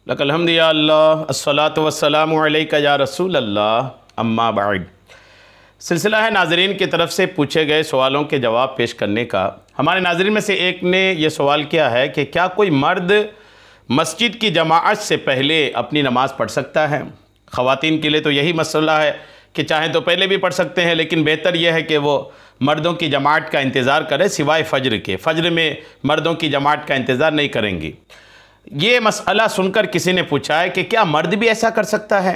लकल हम्द या अल्लाह अस्सलातु वस्सलामु अलैका या रसूल अल्लाह अम्मा बाद। सिलसिला है नाज़रीन की तरफ से पूछे गए सवालों के जवाब पेश करने का। हमारे नाज़रीन में से एक ने यह सवाल किया है कि क्या कोई मर्द मस्जिद की जमाअत से पहले अपनी नमाज़ पढ़ सकता है। ख़वातीन के लिए तो यही मसला है कि चाहे तो पहले भी पढ़ सकते हैं, लेकिन बेहतर यह है कि वो मर्दों की जमात का इंतज़ार करें सिवाय फ़ज्र के। फ़ज्र में मर्दों की जमात का इंतज़ार नहीं करेंगी। ये मसला सुनकर किसी ने पूछा है कि क्या मर्द भी ऐसा कर सकता है।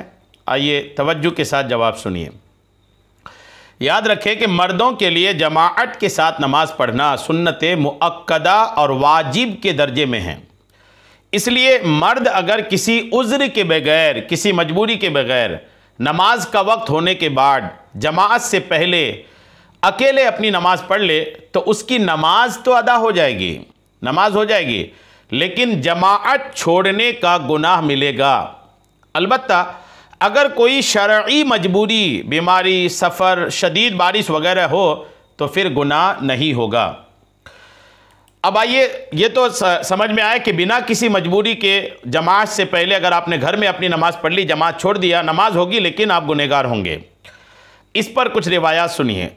आइए तवज्जो के साथ जवाब सुनिए। याद रखें कि मर्दों के लिए जमाअत के साथ नमाज पढ़ना सुन्नत मुअक्कदा और वाजिब के दर्जे में है। इसलिए मर्द अगर किसी उज़्र के बगैर, किसी मजबूरी के बगैर नमाज का वक्त होने के बाद जमाअत से पहले अकेले अपनी नमाज पढ़ ले तो उसकी नमाज तो अदा हो जाएगी, नमाज हो जाएगी, लेकिन जमाअत छोड़ने का गुनाह मिलेगा। अलबत्ता अगर कोई शरई मजबूरी, बीमारी, सफ़र, शदीद बारिश वगैरह हो तो फिर गुनाह नहीं होगा। अब आइए, ये तो समझ में आया कि बिना किसी मजबूरी के जमात से पहले अगर आपने घर में अपनी नमाज़ पढ़ ली, जमात छोड़ दिया, नमाज होगी लेकिन आप गुनहगार होंगे। इस पर कुछ रिवायात सुनिए।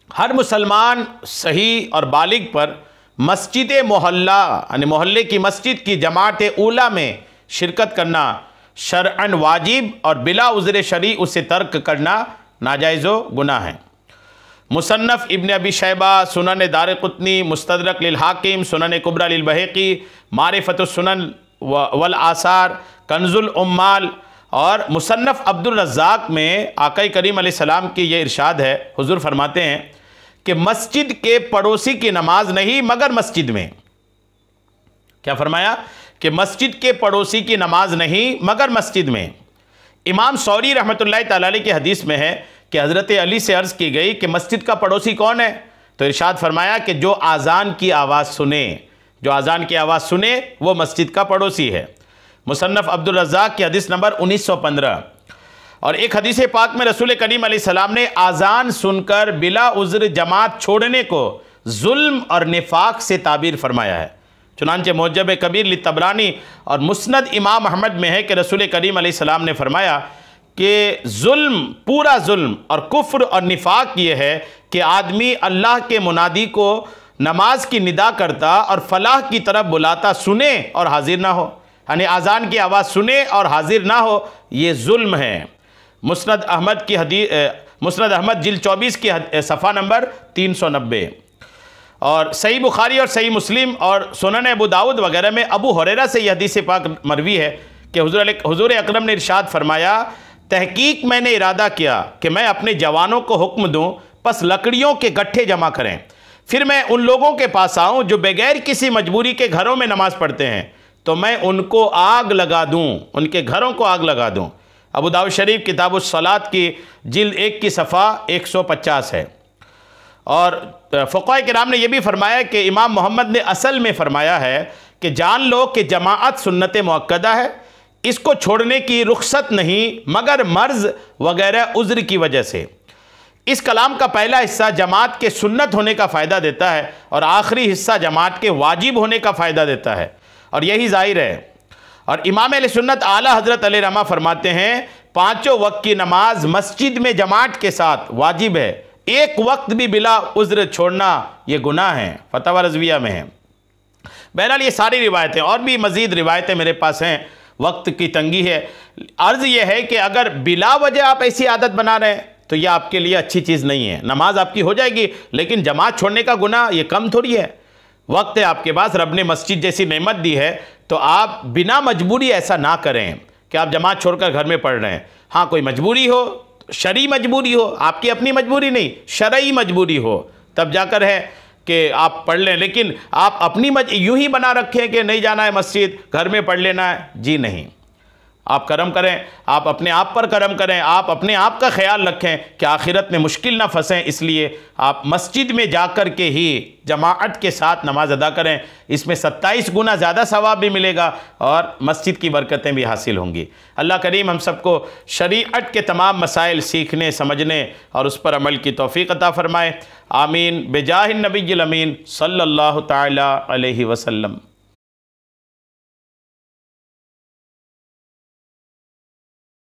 हर मुसलमान सही और बालिग पर मस्जिद मोहल्ला यानी मोहल्ले की मस्जिद की जमात ऊला में शिरकत करना शरअन वाजिब और बिला उज़्र शरी उसे तर्क करना नाजायज़ो गुनाह है। मुसन्नफ़ इब्न अबी शैबा, सुनन दारक़ुतनी, मुस्तदरक लिल हाकिम, सुनन कुबरा लिल बहक़ी, मारिफ़तुस सुनन वल आसार, कंजुल उम्माल और मुसन्नफ़ अब्दुल रज़्ज़ाक़ में आक़ा करीम अलैहिस्सलाम की ये इरशाद है। हुज़ूर फरमाते हैं कि मस्जिद के पड़ोसी की नमाज नहीं मगर मस्जिद में। क्या फरमाया कि मस्जिद के पड़ोसी की नमाज नहीं मगर मस्जिद में। इमाम सौरी रहमतुल्लाह तआला अलैह की हदीस में है कि हज़रत अली से अर्ज़ की गई कि मस्जिद का पड़ोसी कौन है, तो इरशाद फरमाया कि जो आज़ान की आवाज़ सुने, जो आज़ान की आवाज़ सुने वो मस्जिद का पड़ोसी है। मुसन्नफ़ अब्दुल रज़्ज़ाक़ की हदीस नंबर 1915। और एक हदीस पाक में रसूल करीम अलैहिस्सलाम ने आज़ान सुनकर बिला उज़्र जमात छोड़ने को जुल्म और निफाक से ताबीर फरमाया है। चुनांचे मुअज्जब कबीर लि तबरानी और मुस्नद इमाम अहमद में है कि रसूल करीम अलैहिस्सलाम ने फरमाया कि जुल्म, पूरा जुल्म और कुफ्र और निफाक ये है कि आदमी अल्लाह के मुनादी को नमाज की निदा करता और फलाह की तरफ बुलाता सुने और हाजिर ना हो, यानी आज़ान की आवाज़ सुने और हाजिर ना हो, ये जुल्म है। मुस्नद अहमद की हदीस, मुस्नद अहमद जिल्द 24 की सफ़ा नंबर 390। और सही बुखारी और सही मुस्लिम और सुनन अबू दाऊद वगैरह में अबू हुरैरा से यह हदीस पाक मरवी है कि हुज़ूर अकरम ने इरशाद फरमाया, तहकीक मैंने इरादा किया कि मैं अपने जवानों को हुक्म दूँ बस लकड़ियों के गट्ठे जमा करें, फिर मैं उन लोगों के पास आऊँ जो बगैर किसी मजबूरी के घरों में नमाज़ पढ़ते हैं, तो मैं उनको आग लगा दूँ, उनके घरों को आग लगा दूँ। अबू दाऊद शरीफ किताबुस सलात की जिल्द 1 की सफ़ा 150 है। और फ़ुक़हा किराम ने यह भी फरमाया कि इमाम मोहम्मद ने असल में फरमाया है कि जान लो कि जमाअत सुन्नत मुअक्कदा है, इसको छोड़ने की रुख्सत नहीं मगर मर्ज़ वगैरह उज़्र की वजह से। इस कलाम का पहला हिस्सा जमात के सुन्नत होने का फ़ायदा देता है और आखिरी हिस्सा जमात के वाजिब होने का फ़ायदा देता है, और यही ज़ाहिर है। और इमाम अहले सुन्नत आला हज़रत अलैहि रहमा फरमाते हैं, पाँचों वक्त की नमाज मस्जिद में जमात के साथ वाजिब है, एक वक्त भी बिला उज़्र छोड़ना ये गुनाह है। फतवा रज़विया में है। बहरहाल ये सारी रिवायतें और भी मज़ीद रिवायतें मेरे पास हैं, वक्त की तंगी है। अर्ज़ ये है कि अगर बिला वजह आप ऐसी आदत बना रहे हैं तो ये आपके लिए अच्छी चीज़ नहीं है। नमाज आपकी हो जाएगी लेकिन जमात छोड़ने का गुनाह ये कम थोड़ी है। वक्त है आपके पास, रब ने मस्जिद जैसी नेमत दी है, तो आप बिना मजबूरी ऐसा ना करें कि आप जमात छोड़कर घर में पढ़ रहे हैं। हाँ, कोई मजबूरी हो, शरई मजबूरी हो, आपकी अपनी मजबूरी नहीं, शरई मजबूरी हो, तब जाकर है कि आप पढ़ लें। लेकिन आप अपनी यूं ही बना रखें कि नहीं जाना है मस्जिद, घर में पढ़ लेना है, जी नहीं। आप करम करें, आप अपने आप पर करम करें, आप अपने आप का ख्याल रखें कि आखिरत में मुश्किल ना फंसें, इसलिए आप मस्जिद में जाकर के ही जमाअत के साथ नमाज अदा करें। इसमें 27 गुना ज़्यादा सवाब भी मिलेगा और मस्जिद की बरकतें भी हासिल होंगी। अल्लाह करीम हम सबको शरीअत के तमाम मसाइल सीखने, समझने और उस पर अमल की तौफ़ीक़ अता फ़रमाए। आमीन। बेजाहिन नबील अमीन सल्लल्लाहु ताला अलैहि वसल्लम।